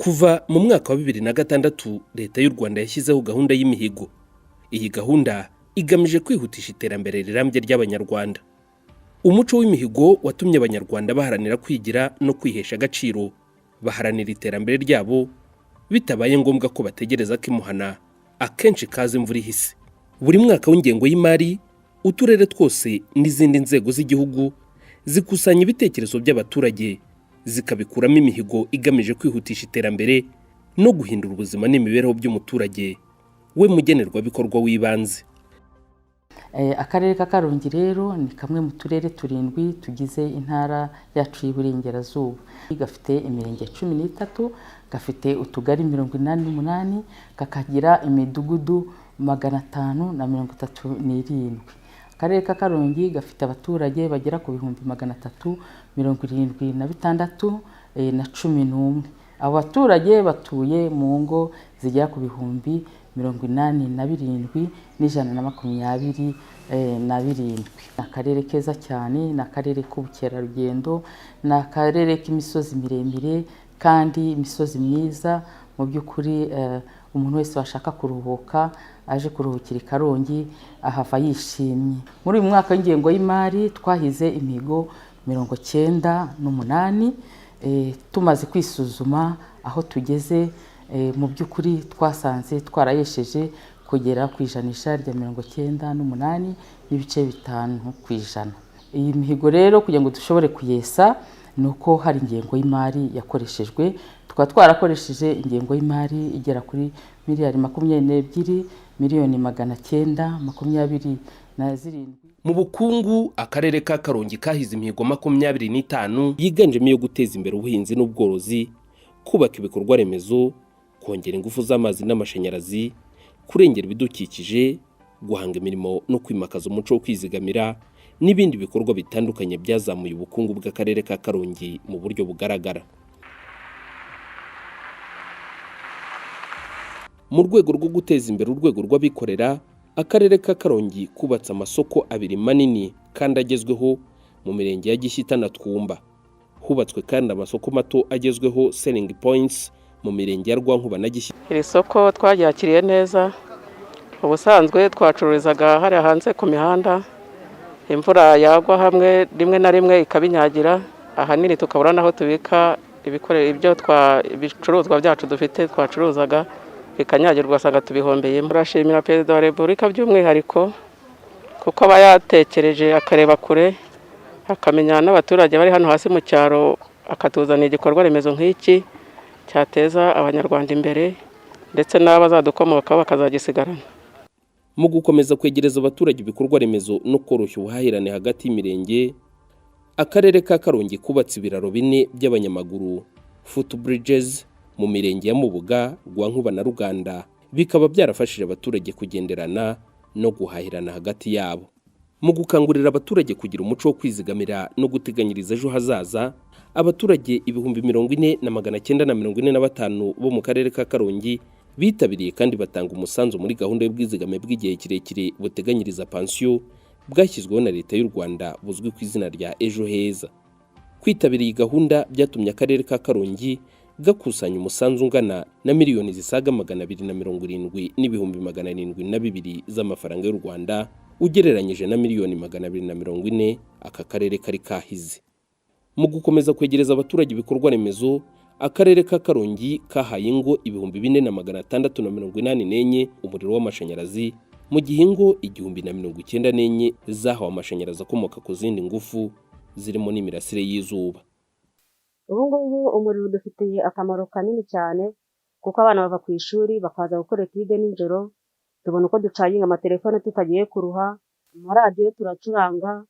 Kuva mu mwaka wa 2006 leta y'u Rwanda yashyizeho gahunda y'imihigo. Iyi gahunda igamije kwihutisha iterambere rirambye ry'abanyarwanda. Umuco w'imihigo watumye abanyarwanda baharanira kwigira no kwihesha agaciro, baharanira iterambere ryabo bitabaye ngombwa ko bategereza ko imuhana akenshi kaze imvura ihise. Buri mwaka w'ingengo y'imari, uturere twose n'izindi nzego z'igihugu zikusanya ibitekerezo by'abaturage, zikabikuramo imihigo igamije kwihutisha iterambere no guhindura ubuzima n'imibereho by'umuturage we mugenerwabikorwa w'ibanze. Akarere ka Karongi rero ni kamwe mu turere 7 tugize intara yacu y'Iburengerazuba. Gafite imirenge 13, gafite utugari 88, kakagira imidugudu 537. Akarere ka Karongi gafite abaturage bagera ku 376 na 11. Abo baturage batuye mu ngo zigera ku 87,127. Akarere keza cyane, na akarere k'ubukerarugendo, na akarere k'imisozi miremire kandi imisozi myiza. Mu by'ukuri umuntu wese washaka kuruhuka aje kuruhukira i Karongi ahava yishimye. Muri uyu mwaka w'ingengo y'imari twahize imihigo 98. Tumaze kwisuzuma aho tugeze, mu by'ukuri twasanze twarayesheje kugera ku ijanisha rya 98.5%. Iyi mihigo rero kugira ngo dushobore kuyesa nuko hari ingengo y'imari yakoreshejwe. Tukaba twarakoresheje ingengo y'imari igera kuri miliyari 22,927. Mu bukungu, akarere ka Karongi kahize imihigo 25 yiganjemo yo guteza imbere ubuhinzi n'ubworozi, kubaka ibikorwa remezo, kongera ingufu z'amazi n'amashanyarazi, kurengera ibidukikije, guhanga imirimo no kwimakaza umuco wo kwizigamira n'ibindi bikorwa bitandukanye byazamuye ubukungu bw'akarere ka Karongi mu buryo bugaragara. Mu rwego rwo guteza imbere urwego rw'abikorera, akarere ka Karongi kubatse amasoko 2 manini kandi agezweho mu mirenge ya Gishyita na Twumba. Hubatswe kandi amasoko mato agezweho selling points mu mirenge ya Rwankuba na Gishyita. Iri soko twaryakiriye neza. Ubusanzwe twacururizaga hari hanze ku mihanda, imvura yagwa hamwe rimwe na rimwe ikabinyagira, ahanini tukabura naho tubika ibicuruzwa byacu dufite twacuruzaga bikanyagirwa, asanga tubihombeye. Murashimira Perezida wa Repubulika by'umwihariko kuko aba yatekereje akareba kure, akamenya n'abaturage bari hano hasi mu cyaro, akatuzanira igikorwa remezo nk'iki cyateza abanyarwanda imbere ndetse n'abazadukomoka bakazagisigarana. Mu gukomeza kwegereza abaturage ibikorwa remezo no koroshya ubuhahirane hagati y'imirenge, akarere ka Karongi kubatse ibiraro 4 by'abanyamaguru footbridges mu mirenge ya Mubuga, Rwankuba na Ruganda, bikaba byarafashije abaturage kugenderana no guhahirana hagati yabo. Mu gukangurira abaturage kugira umuco wo kwizigamira no guteganyiriza ejo hazaza, abaturage 40,945 bo mu karere ka Karongi bitabiriye kandi batanga umusanzu muri gahunda y'ubwizigame bw'igihe kirekire buteganyiriza pension bwashyizweho na leta y'u Rwanda buzwi ku izina rya Ejo Heza. Kwitabiriye iyi gahunda byatumye akarere ka Karongi gakusanya umusanzu ungana na miliyoni zisaga 270,772 z'amafaranga y'u Rwanda, ugereranyije na miliyoni 240 aka karere kari kahize. Mu gukomeza kwegereza abaturage ibikorwa remezo, akarere ka Karongi kahaye ingo 4,684 umuriro w'amashanyarazi, mu gihe ingo 1,094 zahawe amashanyarazi akomoka ku zindi ngufu zirimo n'imirasire y'izuba. Ubu ngubu umuriro dufitiye akamaro kanini cyane kuko abana bava ku ishuri bakaza gukora etide nijoro, tubona uko ducayinga amatelefone tutagiye kuruha, amaradiyo turacuranga,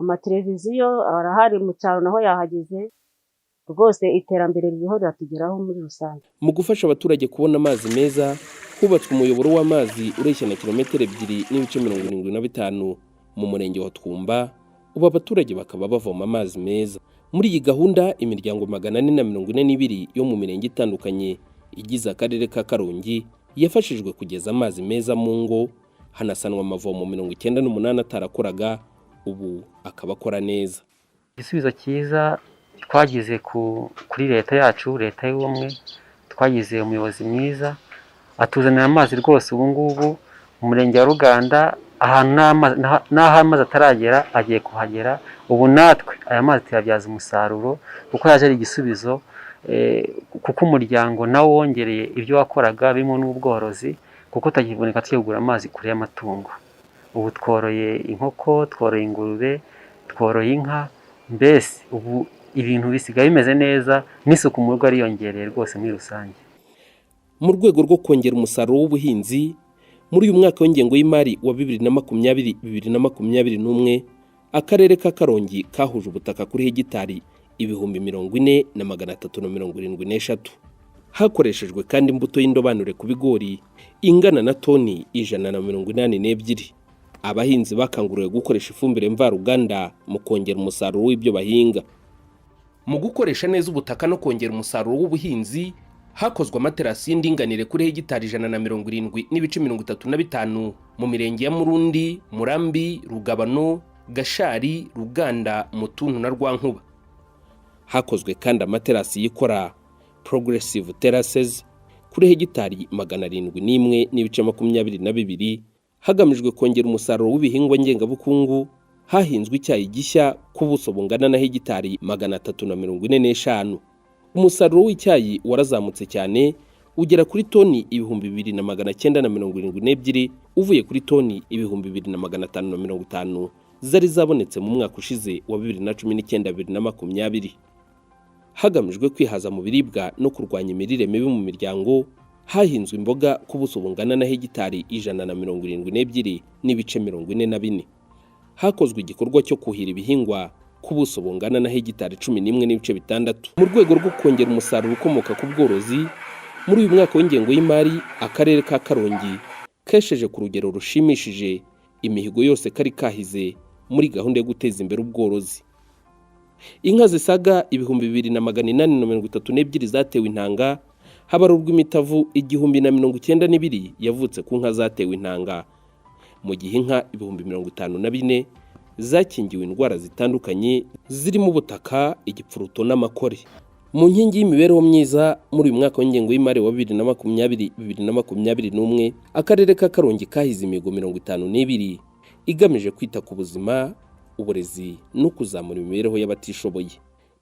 amateleviziyo arahari mu cyaro naho yahageze. Rwose iterambere ririho riratugeraho muri rusange. Mu gufasha abaturage kubona amazi meza, hubatswe umuyoboro w'amazi ureshya na kilometero 2,75 mu murenge wa Twumba. Ubu abaturage bakaba bavoma amazi meza. Muri iyi gahunda, imiryango 442 yo mu mirenge itandukanye igize akarere ka Karongi yafashijwe kugeza amazi meza mu ngo, hanasanwa amavomo 98 atarakoraga, ubu akaba akora neza. Igisubizo cyiza twagize kuri leta yacu, leta y'ubumwe, twagize umuyobozi mwiza atuzanira amazi rwose. ubu ngubu mu murenge wa Ruganda ahantu n'aho amazi ataragera agiye kuhagera. ubu natwe aya mazi tuyabyaza umusaruro kuko yaje ari igisubizo, kuko umuryango nawo wongereye ibyo wakoraga birimo n'ubworozi, kuko utakiboneka tuyagura amazi kure y'amatungo. ubu tworoye inkoko, tworoye ingurube, tworoye inka, mbese ubu ibintu bisigaye bimeze neza, n'isuku mu rugo ariyongereye rwose muri rusange. Mu rwego rwo kongera umusaruro w'ubuhinzi, muri uyu mwaka w'ingengo y'imari wa 2020-2021 akarere ka Karongi kahuje ubutaka kuri hegitari 40,373. Hakoreshejwe kandi imbuto y'indobanure ku bigori ingana na toni 182. Abahinzi bakanguriwe gukoresha ifumbire mvaruganda mu kongera umusaruro w'ibyo bahinga. Mu gukoresha neza ubutaka no kongera umusaruro w'ubuhinzi, hakozwe amaterasi y'indinganire kuri hegitari 170,35 mu mirenge ya Murundi, Murambi, Rugabano, Gashari, Ruganda, Mutuntu na Rwankuba. Hakozwe kandi amaterasi yikora progressive terraces kuri hegitari 701,22 hagamijwe kongera umusaruro w'ibihingwa ngengabukungu. Hahinzwe icyayi gishya ku buso bungana na hegitari 345. Umusaruro w'icyayi warazamutse cyane ugera kuri toni 2,972 uvuye kuri toni 2,550 zari zabonetse mu mwaka ushize wa 2019-2020. Hagamijwe kwihaza mu biribwa no kurwanya imirire mibi mu miryango, hahinzwe imboga ku buso bungana na hegitari 172,44. Hakozwe igikorwa cyo kuhira ibihingwa ku buso bungana na hegitari 11,6. Mu rwego rwo kongera umusaruro ukomoka ku bworozi, muri uyu mwaka w'ingengo y'imari akarere ka Karongi kesheje ku rugero rushimishije imihigo yose kari kahize muri gahunda yo guteza imbere ubworozi. Inka zisaga 2,832 zatewe intanga, habarurwa imitavu 1,092 yavutse ku nka zatewe intanga, mu gihe inka 54,000 zakingiwe indwara zitandukanye zirimo ubutaka, igipfuruto n'amakore. Mu nkingi y'imibereho myiza, muri uyu mwaka w'ingengo y'imari wa 2020-2021 akarere ka Karongi kahize imihigo 52 igamije kwita ku buzima, uburezi no kuzamura imibereho y'abatishoboye.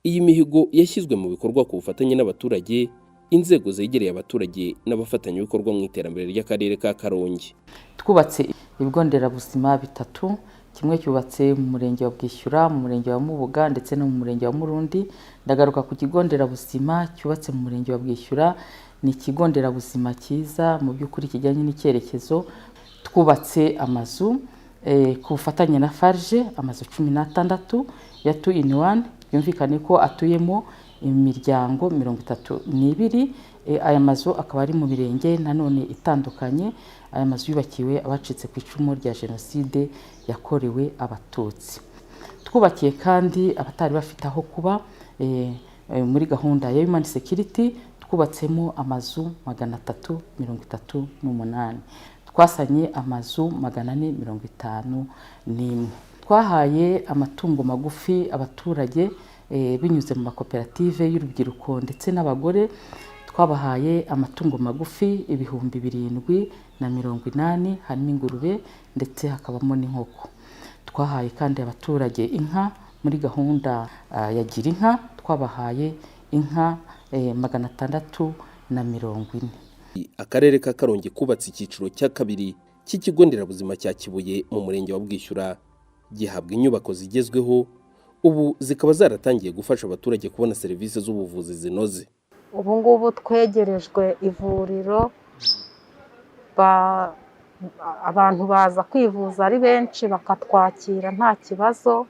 Iyi mihigo yashyizwe mu bikorwa ku bufatanye n'abaturage, inzego zegereye abaturage n'abafatanyabikorwa mu iterambere ry'akarere ka Karongi. Twubatse ibigo nderabuzima 3, kimwe cyubatse mu murenge wa Bwishyura, mu murenge wa Mubuga ndetse no mu murenge wa Murundi. Ndagaruka ku kigo nderabuzima cyubatse mu murenge wa Bwishyura. Ni ikigo nderabuzima cyiza mu by'ukuri kijyanye n'icyerekezo. Twubatse amazu ku bufatanye na Farge, amazu 16 ya 2 in 1, byumvikane ko atuyemo imiryango 32. Aya mazu akaba ari mu mirenge nanone itandukanye. Aya mazu yubakiwe abacitse ku icumu rya Jenoside yakorewe Abatutsi. Twubakiye kandi abatari bafite aho kuba muri gahunda ya Human Security. Twubatsemo amazu 338. Twasanye amazu 451. Twahaye amatungo magufi abaturage binyuze mu makoperative y'urubyiruko ndetse n'abagore. Twabahaye amatungo magufi 780, harimo ingurube ndetse hakabamo n'inkoko. Twahaye kandi abaturage inka muri gahunda ya Gira Inka. Twabahaye inka 640. Akarere ka Karongi kubatse icyiciro cya kabiri cy'ikigo nderabuzima cya Kibuye mu murenge wa Bwishyura, gihabwa inyubako zigezweho, ubu zikaba zaratangiye gufasha abaturage kubona serivisi z'ubuvuzi zinoze. Ubu ngubu twegerejwe ivuriro, abantu baza kwivuza ari benshi bakatwakira nta kibazo.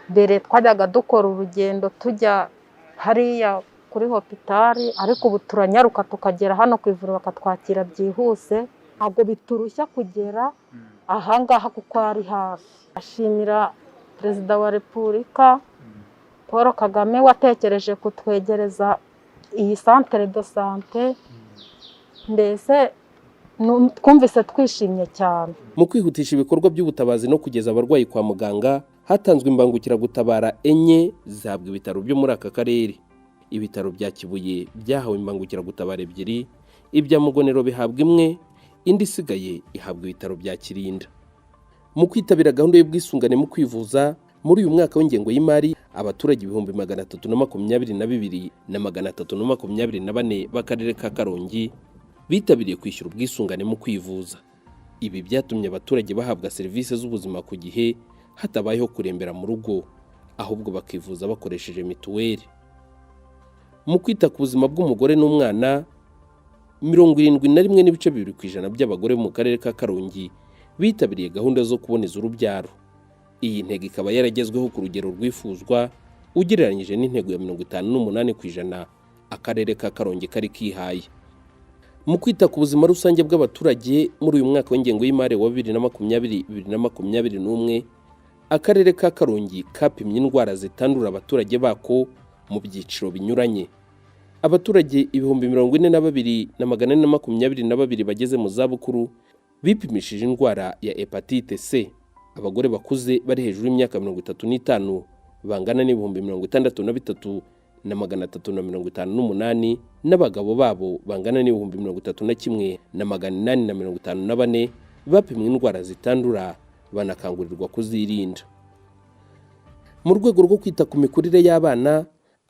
Mbere twajyaga dukora urugendo tujya hariya kuri hopitari, ariko ubu turanyaruka tukagera hano ku ivuriro bakatwakira byihuse. Ntabwo biturushya kugera ahangaha kuko ari hafi. Ashimira Perezida wa Repubulika Paul Kagame watekereje kutwegereza iyi centre de santé. Mbese twumvise twishimye cyane. Mu kwihutisha ibikorwa by'ubutabazi no kugeza abarwayi kwa muganga, hatanzwe imbangukiragutabara 4 zabwa ibitaro byo muri aka karere. ibitaro bya Kibuye byahawe imbangukiragutabara ebyiri, ibya Mugonero bihabwa imwe, indi isigaye ihabwa ibitaro bya Kirinda. Mu kwitabira gahunda y'ubwisungane mu kwivuza muri uyu mwaka w'ingengo y'imari, abaturage 322,324 b'akarere ka Karongi bitabiriye kwishyura ubwisungane mu kwivuza. Ibi byatumye abaturage bahabwa serivisi z'ubuzima ku gihe hatabayeho kurembera mu rugo, ahubwo bakivuza bakoresheje mituweli. Mu kwita ku buzima bw'umugore n'umwana, 71.2% by'abagore mu karere ka Karongi bitabiriye gahunda zo kuboneza urubyaro. Iyi ntego ikaba yaragezweho ku rugero rwifuzwa ugereranyije n'intego ya 58% akarere ka Karongi kari kihaye. Mu kwita ku buzima rusange bw'abaturage muri uyu mwaka w'ingengo y'imari wa 2020-2021, akarere ka Karongi kapimye indwara zitandura abaturage bako mu byiciro binyuranye. Abaturage 42,422 bageze mu zabukuru bipimishije indwara ya hepatite C. Abagore bakuze bari hejuru y'imyaka 35 bangana n'63,358 n'abagabo babo bangana n'31,854 bapimwe indwara zitandura banakangurirwa kuzirinda. Mu rwego rwo kwita ku mikurire y'abana,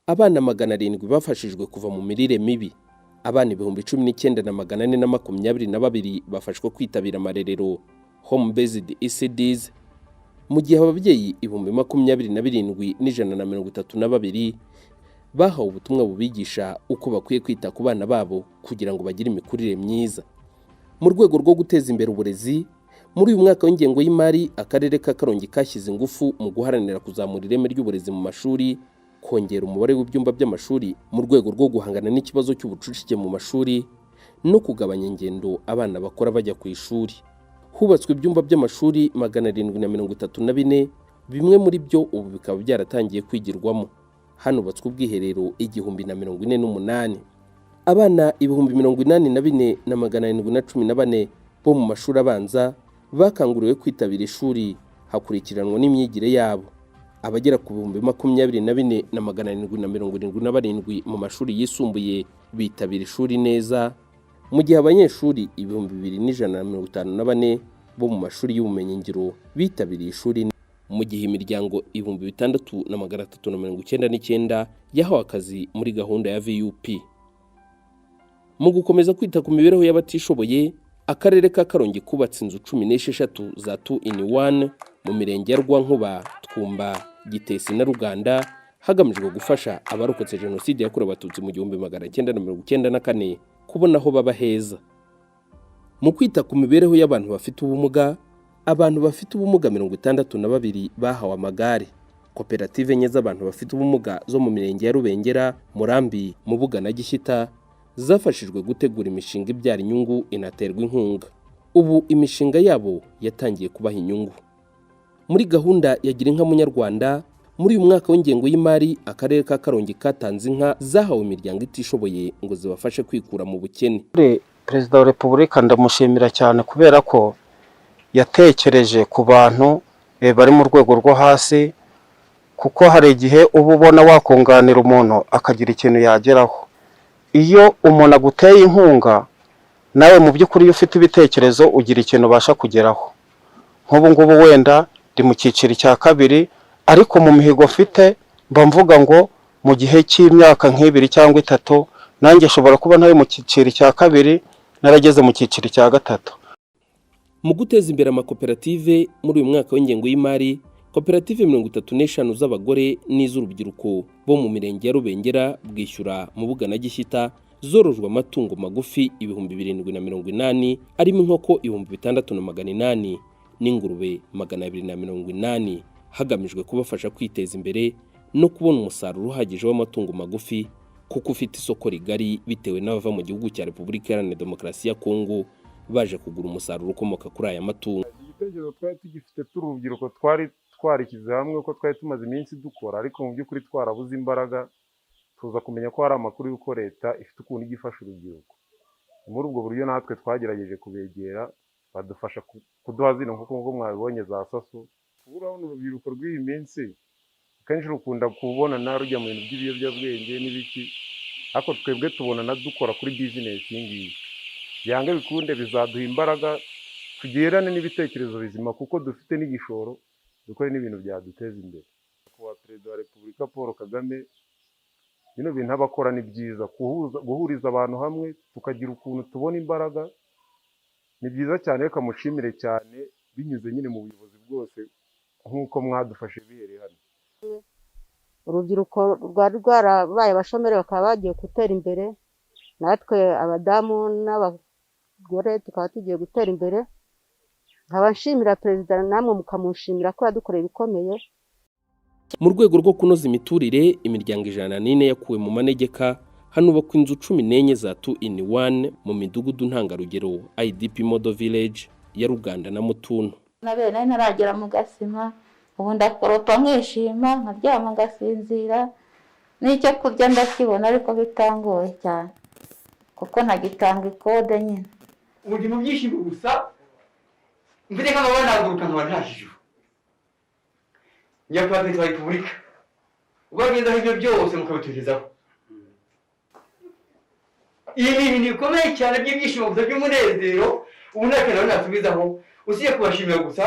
abana 700 bafashijwe kuva mu mirire mibi. Abana 19,422 bafashwe kwitabira amarerero home based ECDs, mu gihe ababyeyi 27,132 bahawe ubutumwa bubigisha uko bakwiye kwita ku bana babo kugira ngo bagire imikurire myiza. Mu rwego rwo guteza imbere uburezi, muri uyu mwaka w'ingengo y'imari, akarere ka Karongi kashyize ingufu mu guharanira kuzamura ireme ry'uburezi mu mashuri, kongera umubare w'ibyumba by'amashuri mu rwego rwo guhangana n'ikibazo cy'ubucucike mu mashuri no kugabanya ingendo abana bakora bajya ku ishuri. Hubatswe ibyumba by'amashuri 734, bimwe muri byo ubu bikaba byaratangiye kwigirwamo. Hanubatswe ubwiherero 1048. Abana 84,714 bo mu mashuri abanza bakanguriwe kwitabira ishuri hakurikiranwa n'imyigire yabo. Abagera ku 24,777 mu mashuri yisumbuye bitabira ishuri neza, mu gihe abanyeshuri 2,154 bo mu mashuri y'ubumenyingiro bitabiriye ishuri, mu gihe imiryango 6,399 yahawe akazi muri gahunda ya VUP. Mu gukomeza kwita ku mibereho y'abatishoboye, akarere ka Karongi kubatse inzu 16 za 2-in-1 mu mirenge ya Rwankuba, Twumba, Gitesi na Ruganda, hagamijwe gufasha abarokotse Jenoside yakorewe Abatutsi mu 1994 kubona aho baba heza. Mu kwita ku mibereho y'abantu bafite ubumuga, abantu bafite ubumuga 62 bahawe amagare. Koperative enye z'abantu bafite ubumuga zo mu mirenge ya Rubengera, Murambi, Mubuga na Gishyita zafashijwe gutegura imishinga ibyara inyungu inaterwa inkunga. Ubu imishinga yabo yatangiye kubaha inyungu. Muri gahunda ya Gira inka Munyarwanda, muri uyu mwaka w'ingengo y'imari, akarere ka Karongi katanze inka zahawe imiryango itishoboye ngo zibafashe kwikura mu bukene. Perezida wa Repubulika ndamushimira cyane kubera ko yatekereje ku bantu bari mu rwego rwo hasi, kuko hari igihe uba ubona wakunganira umuntu akagira ikintu yageraho. Iyo umuntu aguteye inkunga, nawe mu by'ukuri iyo ufite ibitekerezo ugira ikintu ubasha kugeraho. Nk'ubu ngubu wenda ndi mu cyiciro cya kabiri, ariko mu mihigo mfite mba mvuga ngo mu gihe cy'imyaka nk'ibiri cyangwa 3 nanjye nshobora kuba nawe mu cyiciro cya kabiri narageze mu cyiciro cya 3. Mu guteza imbere amakoperative muri uyu mwaka w'ingengo y'imari, koperative 35 z'abagore n'iz'urubyiruko bo mu mirenge ya Rubengera, Bwishyura, Mubuga na Gishyita zorojwe amatungo magufi 780, arimo inkoko 6,800 n'ingurube 280, hagamijwe kubafasha kwiteza imbere no kubona umusaruro uhagije w'amatungo magufi, kuko ufite isoko rigari bitewe n'abava mu gihugu cya Repubulika Iharanira Demokarasi ya Kongo baje kugura umusaruro ukomoka kuri aya matungo. Igitekerezo twari tugifite turubyiruko twarikize hamwe uko twari tumaze iminsi dukora, ariko mu by'ukuri twarabuze imbaraga, tuza kumenya ko hari amakuru y'uko leta ifite ukuntu igifasha urubyiruko. Muri ubwo buryo natwe twagerageje kubegera, badufasha kuduha zino nk'uko mwabibonye za saso. Urabona urubyiruko rw'iyi minsi kenshi ukunda kubona nawe ujya mu bintu by'ibiyobyabwenge n'ibiki, ariko twebwe tubona dukora kuri bizinesi iyi ngiyi, byange bikunde bizaduha imbaraga tugerane n'ibitekerezo bizima, kuko dufite n'igishoro dukore n'ibintu byaduteza imbere. Kuba Perezida wa Repubulika Paul Kagame, bino bintu aba akora ni byiza, guhuriza abantu hamwe tukagira ukuntu tubona imbaraga, ni byiza cyane. Reka mushimire cyane, binyuze nyine mu buyobozi bwose nk'uko mwadufashe bihereye hano. Urubyiruko rwari rwarabaye abashomeri bakaba bagiye gutera imbere, natwe abadamu n'abagore tukaba tugiye gutera imbere. Nkaba nshimira Perezida, namwe mukamushimira ko yadukoreye ibikomeye. Mu rwego rwo kunoza imiturire, imiryango 104 yakuwe mu manegeka, hanubakwa inzu 14 za 2-in-1 mu midugudu ntangarugero IDP Model Village ya Ruganda na Mutuntu. Nabe nari naragera mu Gasima, ubu ndakoropa nkishima, nkaryama ngasinzira, n'icyo kurya ndakibona ariko bitangoye cyane kuko ntagitanga ikode nyine. Ubu mu byishimo gusa mfite nk'abana naguruka nkaba ntashije. Nyakubahwa Perezida wa Repubulika, ubagezaho ibyo byose mukabitugezaho. Iyi ni ibintu bikomeye cyane by'ibyishimo gusa by'umunezero, ubu nta kintu natubizaho usibye kubashimira gusa.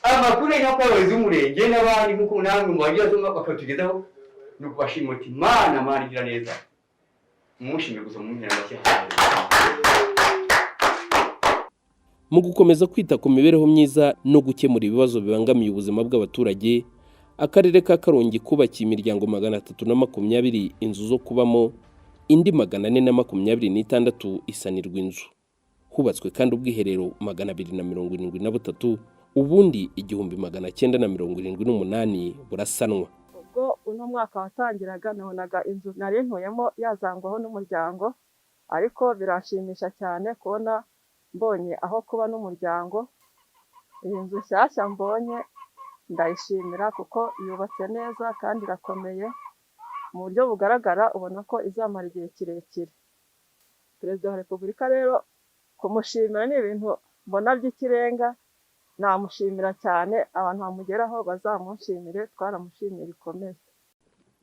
Amakuru y'uko abayobozi b'umurenge n'abandi nk'uko namwe mu bagiye bakatugezaho, ni ukubashimira uti Mana igira neza, mumushimire gusa mu mpera make. Mu gukomeza kwita ku mibereho myiza no gukemura ibibazo bibangamiye ubuzima bw'abaturage, akarere ka Karongi kubakiye imiryango 320 inzu zo kubamo, indi 426 isanirwa inzu. Hubatswe kandi ubwiherero 273, ubundi 1978 burasanwa. Ubwo uno mwaka watangiraga nabonaga inzu nari ntuyemo yazangwaho n'umuryango, ariko birashimisha cyane kubona mbonye aho kuba n'umuryango. Iyi nzu nshyashya mbonye ndayishimira kuko yubatse neza kandi irakomeye mu buryo bugaragara, ubona ko izamara igihe kirekire. Perezida wa Repubulika rero kumushimira ni ibintu mbona by'ikirenga, namushimira cyane. Abantu bamugeraho bazamushimire, twaramushimiye bikomeye.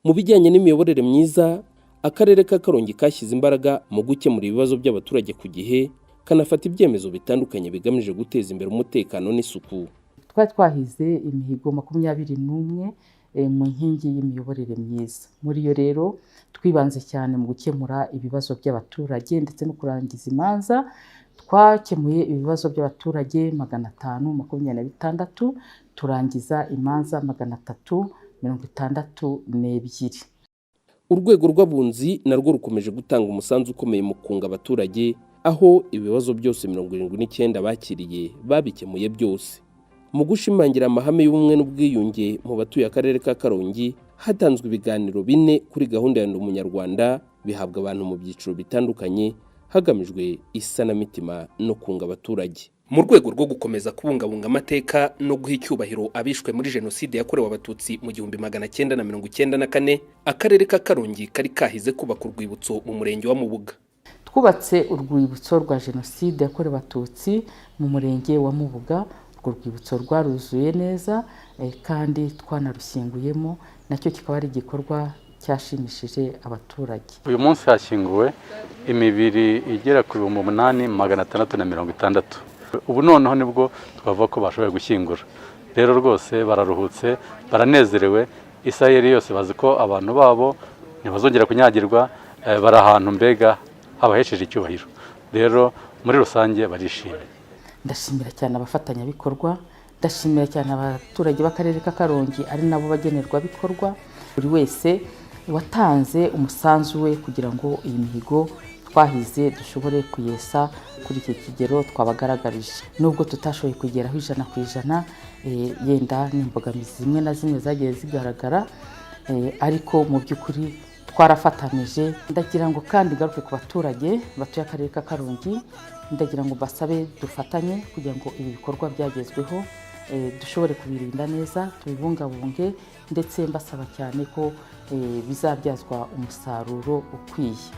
Mu bijyanye n'imiyoborere myiza, akarere ka Karongi kashyize imbaraga mu gukemura ibibazo by'abaturage ku gihe, kanafata ibyemezo bitandukanye bigamije guteza imbere umutekano n'isuku. Twari twahize imihigo 21 mu nkingi y'imiyoborere myiza. Muri yo rero twibanze cyane mu gukemura ibibazo by'abaturage ndetse no kurangiza imanza. Twakemuye ibibazo by'abaturage 526, turangiza imanza 362. Urwego rw'abunzi narwo rukomeje gutanga umusanzu ukomeye mu kunga abaturage, aho ibibazo byose 79 bakiriye babikemuye byose. Mu gushimangira amahame y'ubumwe n'ubwiyunge mu batuye akarere ka Karongi, hatanzwe ibiganiro 4 kuri gahunda ya Ndi Umunyarwanda, bihabwa abantu mu byiciro bitandukanye, hagamijwe isanamitima no kunga abaturage. Mu rwego rwo gukomeza kubungabunga amateka no guha icyubahiro abishwe muri Jenoside yakorewe Abatutsi mu 1994, akarere ka Karongi kari kahize kubaka urwibutso mu murenge wa Mubuga. Twubatse urwibutso rwa Jenoside yakorewe Abatutsi mu murenge wa Mubuga. Urwo rwibutso rwaruzuye neza kandi twanarushyinguyemo, nacyo kikaba ari igikorwa cyashimishije abaturage. Uyu munsi hashyinguwe imibiri igera ku 8660. Ubu noneho nibwo twavuga ko bashoboye gushyingura. Rero rwose bararuhutse, baranezerewe, Isirayeli yose bazi ko abantu babo ntibazongera kunyagirwa, bari ahantu mbega habahesheje icyubahiro. Rero muri rusange barishimye. Ndashimira cyane abafatanyabikorwa, ndashimira cyane abaturage b'akarere ka Karongi ari nabo bagenerwa bikorwa, buri wese watanze umusanzu we kugira ngo iyi mihigo twahize dushobore kuyesa kuri iki kigero twabagaragarije. Nubwo tutashoboye kugeraho 100%, yenda n'imbogamizi zimwe na zimwe zagiye zigaragara, ariko mu by'ukuri twarafatanije. Ndagira ngo kandi garuke ku baturage batuye akarere ka Karongi, ndagira ngo basabe dufatanye kugira ngo ibi bikorwa byagezweho dushobore kubirinda neza, tubibungabunge, ndetse mbasaba cyane ko bizabyazwa umusaruro ukwiye.